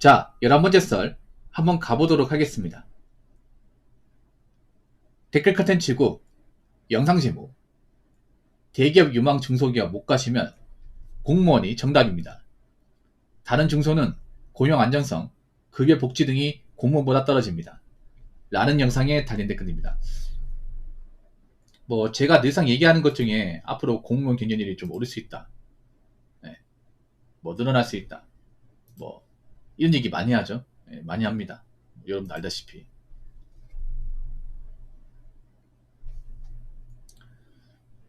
자, 11번째 썰 한번 가보도록 하겠습니다. 댓글 컨텐츠고 영상 제목 대기업 유망 중소기업 못 가시면 공무원이 정답입니다. 다른 중소는 고용 안전성, 급여 복지 등이 공무원보다 떨어집니다. 라는 영상에 달린 댓글입니다. 제가 늘상 얘기하는 것 중에 앞으로 공무원 경쟁률이 좀 오를 수 있다. 네. 늘어날 수 있다. 이런 얘기 많이 하죠. 네, 많이 합니다. 여러분도 알다시피.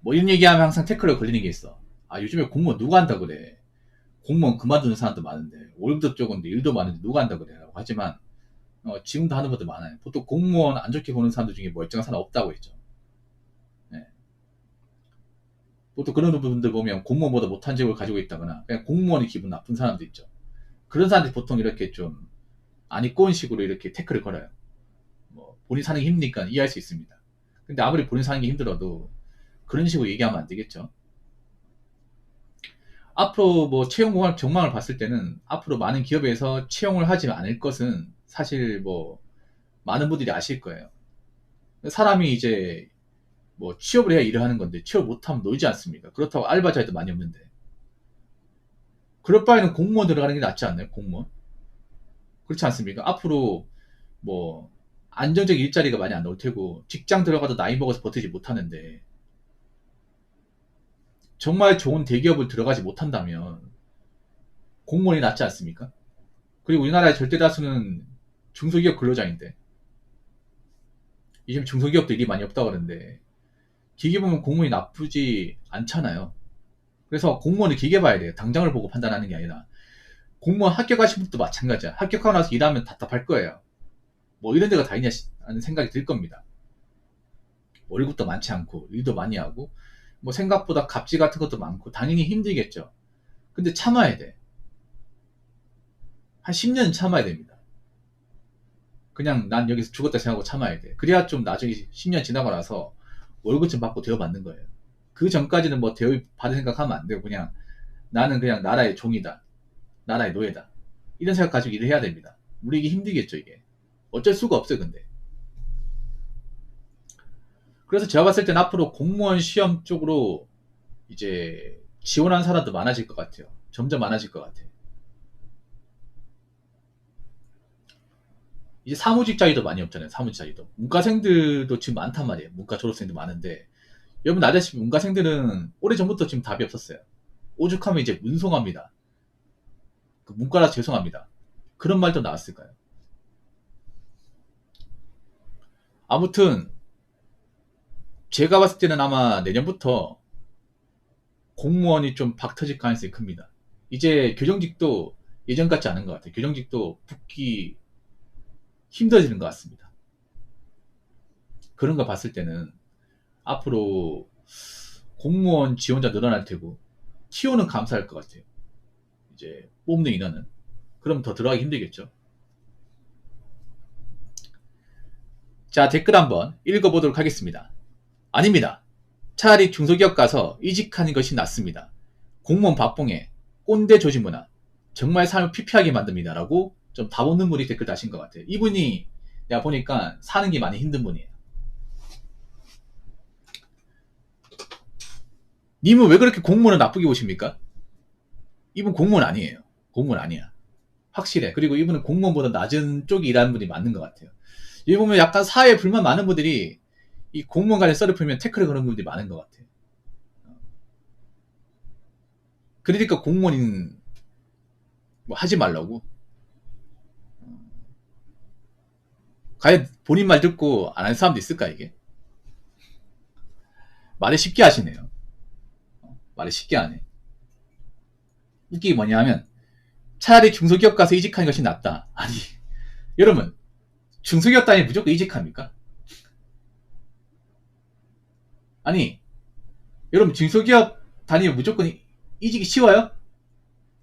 이런 얘기하면 항상 태클에 걸리는 게 있어. 아, 요즘에 공무원 누가 한다 그래. 공무원 그만두는 사람도 많은데, 월급도 적은데 일도 많은데 누가 한다 그래. 라고 하지만, 지금도 하는 분들 많아요. 보통 공무원 안 좋게 보는 사람들 중에 멀쩡한 사람 없다고 했죠. 네. 보통 그런 분들 보면 공무원보다 못한 직업을 가지고 있다거나, 그냥 공무원이 기분 나쁜 사람도 있죠. 그런 사람들이 보통 이렇게 좀, 안 이꼬운 식으로 이렇게 태클을 걸어요. 본인 사는 게 힘드니까 이해할 수 있습니다. 근데 아무리 본인 사는 게 힘들어도, 그런 식으로 얘기하면 안 되겠죠. 앞으로 채용 전망을 봤을 때는 앞으로 많은 기업에서 채용을 하지 않을 것은 사실 많은 분들이 아실 거예요. 사람이 이제 취업을 해야 일을 하는 건데 취업 못하면 놀지 않습니까? 그렇다고 알바자도 많이 없는데. 그럴 바에는 공무원 들어가는 게 낫지 않나요? 공무원? 그렇지 않습니까? 앞으로 안정적 일자리가 많이 안 나올 테고 직장 들어가도 나이 먹어서 버티지 못하는데 정말 좋은 대기업을 들어가지 못한다면 공무원이 낫지 않습니까? 그리고 우리나라의 절대 다수는 중소기업 근로자인데 요즘 중소기업도 일이 많이 없다고 그러는데 길게 보면 공무원이 나쁘지 않잖아요. 그래서 공무원을 길게 봐야 돼요. 당장을 보고 판단하는 게 아니라. 공무원 합격하신 분도 마찬가지야. 합격하고 나서 일하면 답답할 거예요. 이런 데가 다 있냐 하는 생각이 들 겁니다. 월급도 많지 않고 일도 많이 하고 생각보다 갑질 같은 것도 많고 당연히 힘들겠죠. 근데 참아야 돼. 한 10년 참아야 됩니다. 그냥 난 여기서 죽었다 생각하고 참아야 돼. 그래야 좀 나중에 10년 지나고 나서 월급 좀 받고 대우받는 거예요. 그 전까지는 대우 받을 생각하면 안 되고 그냥 나는 그냥 나라의 종이다. 나라의 노예다. 이런 생각 가지고 일을 해야 됩니다. 우리 이게 힘들겠죠, 이게. 어쩔 수가 없어요, 근데. 그래서 제가 봤을 땐 앞으로 공무원 시험 쪽으로 이제 지원하는 사람도 많아질 것 같아요. 점점 많아질 것 같아요. 이제 사무직 자리도 많이 없잖아요, 사무직 자리도. 문과생들도 지금 많단 말이에요. 문과 졸업생도 많은데. 여러분 알다시피 문과생들은 오래전부터 지금 답이 없었어요. 오죽하면 이제 문송합니다. 문과라서 죄송합니다. 그런 말도 나왔을까요? 아무튼 제가 봤을 때는 아마 내년부터 공무원이 좀 박터질 가능성이 큽니다. 이제 교정직도 예전 같지 않은 것 같아요. 교정직도 붙기 힘들어지는 것 같습니다. 그런 거 봤을 때는 앞으로 공무원 지원자 늘어날 테고 티오는 감사할 것 같아요. 이제 뽑는 인원은. 그럼 더 들어가기 힘들겠죠. 자, 댓글 한번 읽어보도록 하겠습니다. 아닙니다. 차라리 중소기업 가서 이직하는 것이 낫습니다. 공무원 박봉에 꼰대 조직 문화 정말 삶을 피폐하게 만듭니다. 라고 좀 답 없는 분이 댓글 다신 것 같아요. 이분이 내가 보니까 사는 게 많이 힘든 분이에요. 님은 왜 그렇게 공무원을 나쁘게 보십니까? 이분 공무원 아니에요. 공무원 아니야. 확실해. 그리고 이분은 공무원보다 낮은 쪽에 일하는 분이 맞는 것 같아요. 여기 보면 약간 사회에 불만 많은 분들이 이 공무원 간에 썰을 풀면 태클을 거는 분들이 많은 것 같아요. 그러니까 공무원인 하지 말라고. 과연 본인 말 듣고 안 하는 사람도 있을까 이게? 말을 쉽게 하시네요. 말을 쉽게 하네. 웃기기 뭐냐면 차라리 중소기업 가서 이직하는 것이 낫다. 아니 여러분 중소기업 다니면 무조건 이직합니까? 아니 여러분 중소기업 다니면 무조건 이직이 쉬워요?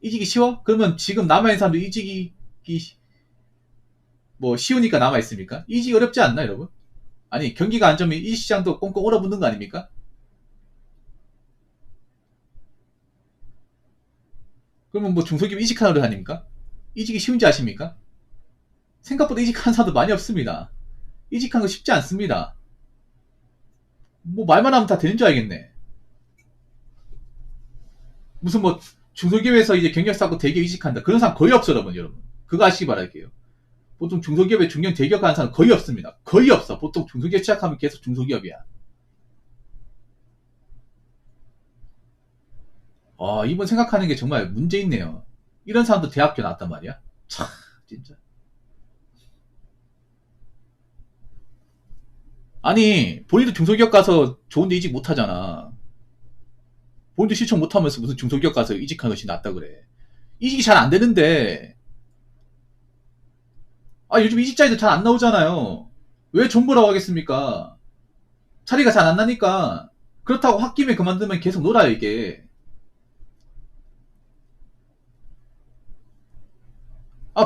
이직이 쉬워? 그러면 지금 남아있는 사람도 이직이 쉬우니까 남아있습니까? 이직이 어렵지 않나 여러분? 아니 경기가 안 좋으면 이 시장도 꽁꽁 얼어붙는 거 아닙니까? 그러면 중소기업 이직하는 거 아닙니까? 이직이 쉬운지 아십니까? 생각보다 이직하는 사람도 많이 없습니다. 이직하는 거 쉽지 않습니다. 뭐 말만 하면 다 되는 줄 알겠네. 무슨 뭐 중소기업에서 이제 경력 쌓고 대기업 이직한다. 그런 사람 거의 없어, 여러분. 그거 아시기 바랄게요. 보통 중소기업에 중견 대기업 가는 사람 거의 없습니다. 거의 없어. 보통 중소기업 시작하면 계속 중소기업이야. 이분 생각하는 게 정말 문제 있네요. 이런 사람도 대학교 나왔단 말이야? 참, 진짜. 아니, 본인도 중소기업 가서 좋은데 이직 못 하잖아. 본인도 실천 못 하면서 무슨 중소기업 가서 이직하는 것이 낫다 그래. 이직이 잘 안 되는데, 요즘 이직자리도 잘 안 나오잖아요. 왜 존버라고 하겠습니까? 자리가 잘 안 나니까. 그렇다고 홧김에 그만두면 계속 놀아요, 이게.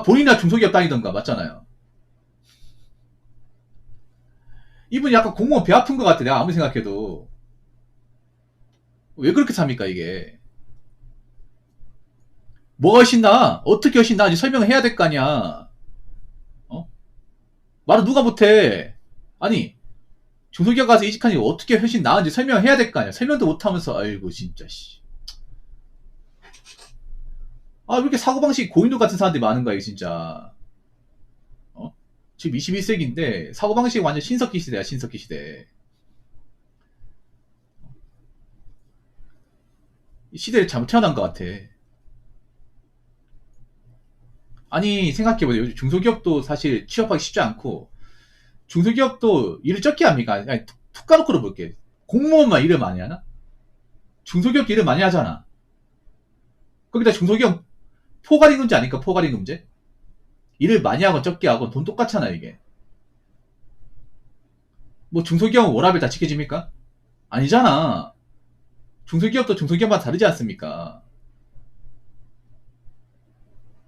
본인이나 중소기업 다니던가, 맞잖아요. 이분이 약간 공무원 배 아픈 것 같아, 내가 아무리 생각해도. 왜 그렇게 삽니까, 이게? 뭐가 훨씬 나아? 어떻게 훨씬 나은지 설명을 해야 될 거 아니야. 어? 말을 누가 못해. 아니, 중소기업 가서 이직하니 어떻게 훨씬 나은지 설명을 해야 될 거 아니야. 설명도 못하면서, 아이고, 진짜, 씨. 왜 이렇게 사고방식이 고인돌 같은 사람들이 많은 거야, 이게 진짜. 지금 21세기인데, 사고방식이 완전 신석기 시대야, 신석기 시대. 이 시대를 잘못 태어난 것 같아. 아니, 생각해보세요. 요즘 중소기업도 사실 취업하기 쉽지 않고, 중소기업도 일을 적게 합니까? 아니, 툭 까놓고 볼게. 공무원만 일을 많이 하나? 중소기업도 일을 많이 하잖아. 거기다 중소기업 포괄임금제 아닐까? 포괄임금제? 일을 많이 하건 적게 하건 돈 똑같잖아, 이게. 뭐 중소기업은 워라밸 다 지켜집니까? 아니잖아. 중소기업도 중소기업마다 다르지 않습니까?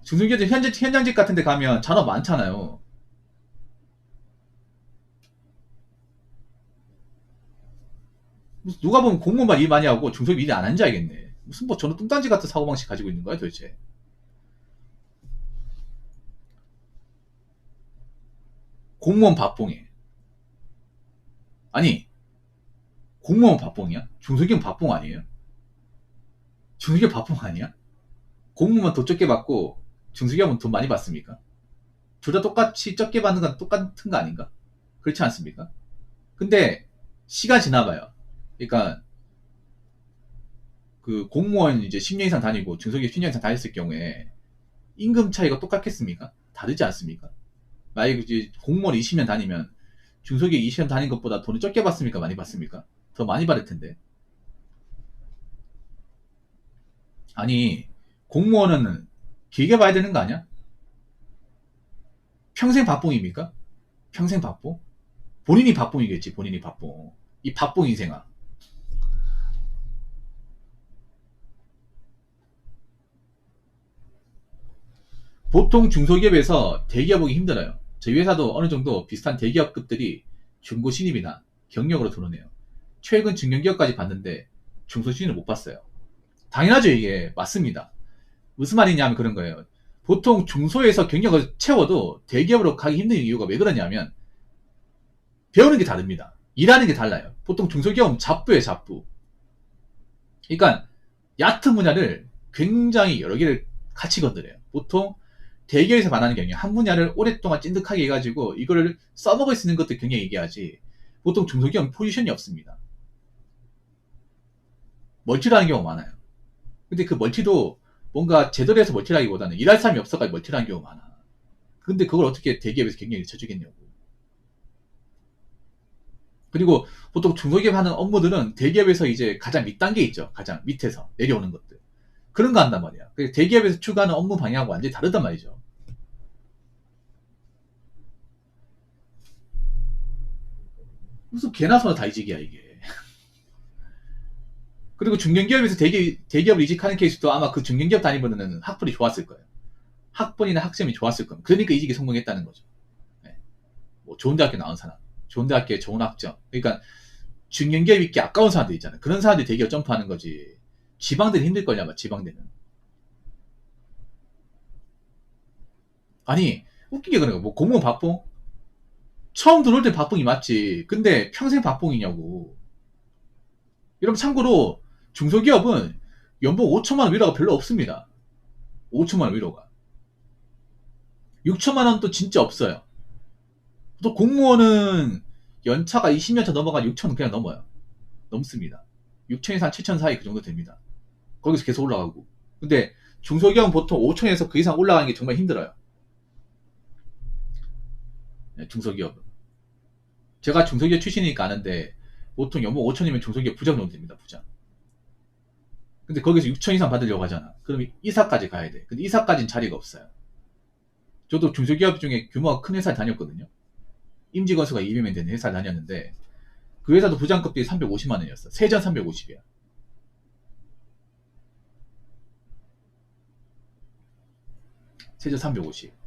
중소기업도 현장직 같은 데 가면 잔업 많잖아요. 누가 보면 공무원만 일 많이 하고 중소기업 일 안 하는지 알겠네. 무슨 뭐 저는 뚱딴지 같은 사고방식 가지고 있는 거야, 도대체. 공무원 밥봉해. 아니, 공무원 밥봉이야? 중소기업 밥봉 아니에요? 중소기업 밥봉 아니야? 공무원만 돈 적게 받고 중소기업은 돈 많이 받습니까? 둘 다 똑같이 적게 받는 건 똑같은 거 아닌가? 그렇지 않습니까? 근데 시간 지나봐요. 그러니까 그 공무원 이제 10년 이상 다니고 중소기업 10년 이상 다녔을 경우에 임금 차이가 똑같겠습니까? 다르지 않습니까? 만약에 이제 공무원 20년 다니면 중소기업 20년 다닌 것보다 돈을 적게 받습니까? 많이 받습니까? 더 많이 받을 텐데. 아니, 공무원은 길게 봐야 되는 거 아니야? 평생 밥봉입니까? 평생 밥봉? 본인이 밥봉이겠지, 본인이 밥봉. 이 밥봉 인생아. 보통 중소기업에서 대기업 오기 힘들어요. 저희 회사도 어느 정도 비슷한 대기업급들이 중고 신입이나 경력으로 들어오네요. 최근 중견기업까지 봤는데 중소 신입을 못 봤어요. 당연하죠, 이게. 맞습니다. 무슨 말이냐면 그런 거예요. 보통 중소에서 경력을 채워도 대기업으로 가기 힘든 이유가 왜 그러냐면 배우는 게 다릅니다. 일하는 게 달라요. 보통 중소기업은 잡부예요, 잡부. 그러니까 얕은 분야를 굉장히 여러 개를 같이 건드려요. 보통 대기업에서 말하는 경우에 한 분야를 오랫동안 찐득하게 해가지고 이거를 써먹을 수 있는 것도 굉장히 얘기하지. 보통 중소기업은 포지션이 없습니다. 멀티를 하는 경우가 많아요. 근데 그 멀티도 뭔가 제대로 해서 멀티를 하기보다는 일할 사람이 없어가지고 멀티를 하는 경우가 많아. 근데 그걸 어떻게 대기업에서 경쟁이 쳐주겠냐고. 그리고 보통 중소기업 하는 업무들은 대기업에서 이제 가장 밑단계 있죠. 가장 밑에서 내려오는 것들. 그런 거 한단 말이야. 대기업에서 추구하는 업무 방향하고 완전히 다르단 말이죠. 무슨 개나 소나 다 이직이야, 이게. 그리고 중견기업에서 대기업을 이직하는 케이스도 아마 그 중견기업 다니면은 학벌이 좋았을 거예요. 학번이나 학점이 좋았을 겁니다. 그러니까 이직에 성공했다는 거죠. 네. 뭐 좋은 대학교 나온 사람, 좋은 대학교에 좋은 학점. 그러니까 중견기업 있기 아까운 사람들 있잖아요. 그런 사람들이 대기업 점프하는 거지. 지방대는 힘들걸요, 아마 지방대는. 아니, 웃기게 그런 거. 뭐, 공무원 박봉? 처음 들어올 때 박봉이 맞지. 근데 평생 박봉이냐고. 여러분, 참고로, 중소기업은 연봉 5천만 원 위로가 별로 없습니다. 5천만 원 위로가. 6천만 원도 진짜 없어요. 또 공무원은 연차가 20년차 넘어가 6천은 그냥 넘어요. 넘습니다. 6천에서 한 7천 사이 그 정도 됩니다. 거기서 계속 올라가고. 근데 중소기업은 보통 5천에서 그 이상 올라가는 게 정말 힘들어요. 네, 중소기업은. 제가 중소기업 출신이니까 아는데 보통 연봉 5천이면 중소기업 부장 정도 됩니다. 부장. 근데 거기서 6천 이상 받으려고 하잖아. 그럼 이사까지 가야 돼. 근데 이사까지는 자리가 없어요. 저도 중소기업 중에 규모가 큰 회사를 다녔거든요. 임직원 수가 200명 되는 회사를 다녔는데 그 회사도 부장급이 350만 원이었어. 세전 350이야. 세전 350.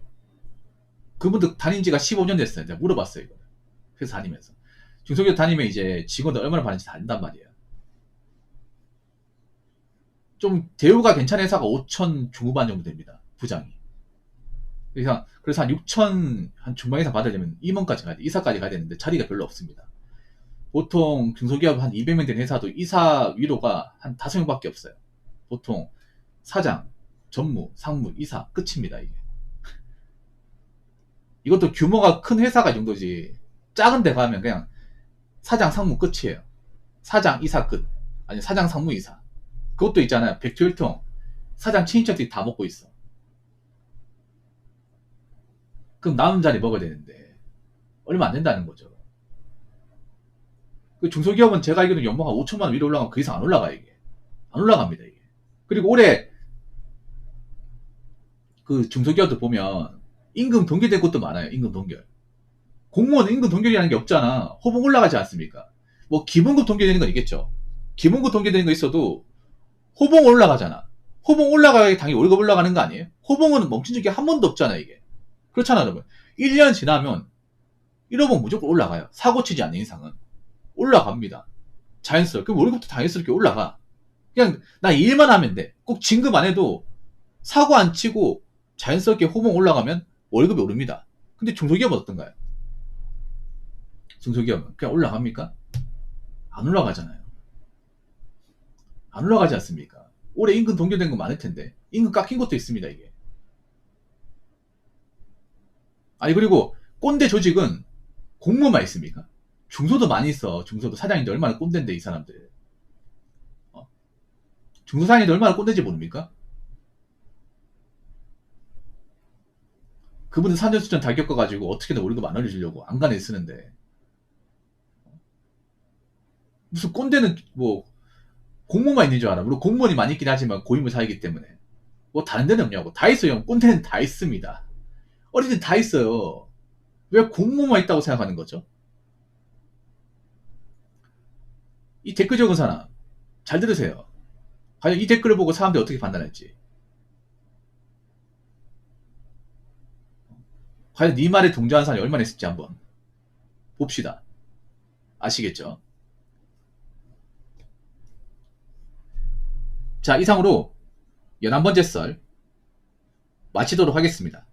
그분도 다닌 지가 15년 됐어요. 내가 물어봤어요. 이거. 회사 다니면서. 중소기업 다니면 이제 직원들 얼마나 받는지 다 안단 말이야. 좀 대우가 괜찮은 회사가 5천 중후반 정도 됩니다. 부장이. 그래서 한 6천 한 중반 이상 받으려면 임원까지 가야 돼. 이사까지 가야 되는데 자리가 별로 없습니다. 보통 중소기업 한 200명 된 회사도 이사 위로가 한 5명밖에 없어요. 보통 사장, 전무, 상무, 이사 끝입니다. 이게. 이것도 규모가 큰 회사가 이 정도지. 작은 데 가면 그냥 사장, 상무 끝이에요. 사장, 이사 끝. 아니 사장, 상무, 이사. 그것도 있잖아요. 백투일통 사장 친인척들이 다 먹고 있어. 그럼 남은 자리 먹어야 되는데 얼마 안 된다는 거죠. 그 중소기업은 제가 알기로는 연봉 한 5천만 원 위로 올라가면 그 이상 안 올라가 이게. 안 올라갑니다 이게. 그리고 올해 그 중소기업들 보면 임금 동결된 것도 많아요. 임금 동결. 공무원은 임금 동결이라는 게 없잖아. 호봉 올라가지 않습니까? 뭐 기본급 동결되는 건 있겠죠. 기본급 동결되는 거 있어도 호봉 올라가잖아. 호봉 올라가야 당연히 월급 올라가는 거 아니에요? 호봉은 멈춘 적이 한 번도 없잖아 이게. 그렇잖아 여러분. 1년 지나면 1호봉 무조건 올라가요. 사고 치지 않는 이상은. 올라갑니다. 자연스럽게. 그럼 월급도 자연스럽게 올라가. 그냥 나 일만 하면 돼. 꼭 진급 안 해도 사고 안 치고 자연스럽게 호봉 올라가면 월급이 오릅니다. 근데 중소기업은 어떤가요? 중소기업은 그냥 올라갑니까? 안 올라가잖아요. 안 올라가지 않습니까? 올해 임금 동결된 거 많을 텐데 임금 깎인 것도 있습니다 이게. 아니 그리고 꼰대 조직은 공무만 있습니까? 중소도 많이 있어. 중소도 사장인데 얼마나 꼰대인데 이 사람들. 어? 중소사장인데 얼마나 꼰대인지 모릅니까? 그분은 산전수전 다 겪어가지고 어떻게든 월급 안 올려주려고 안간에 쓰는데 무슨 꼰대는 뭐 공무만 있는 줄 알아. 물론 공무원이 많이 있긴 하지만 고인물 사이기 때문에 뭐 다른 데는 없냐고. 다 있어요. 꼰대는 다 있습니다. 어린이들 다 있어요. 왜 공무만 있다고 생각하는 거죠? 이 댓글 적은 사람 잘 들으세요. 과연 이 댓글을 보고 사람들이 어떻게 판단할지. 과연 네 말에 동조한 사람이 얼마나 있을지 한번 봅시다. 아시겠죠? 자, 이상으로 11번째 썰 마치도록 하겠습니다.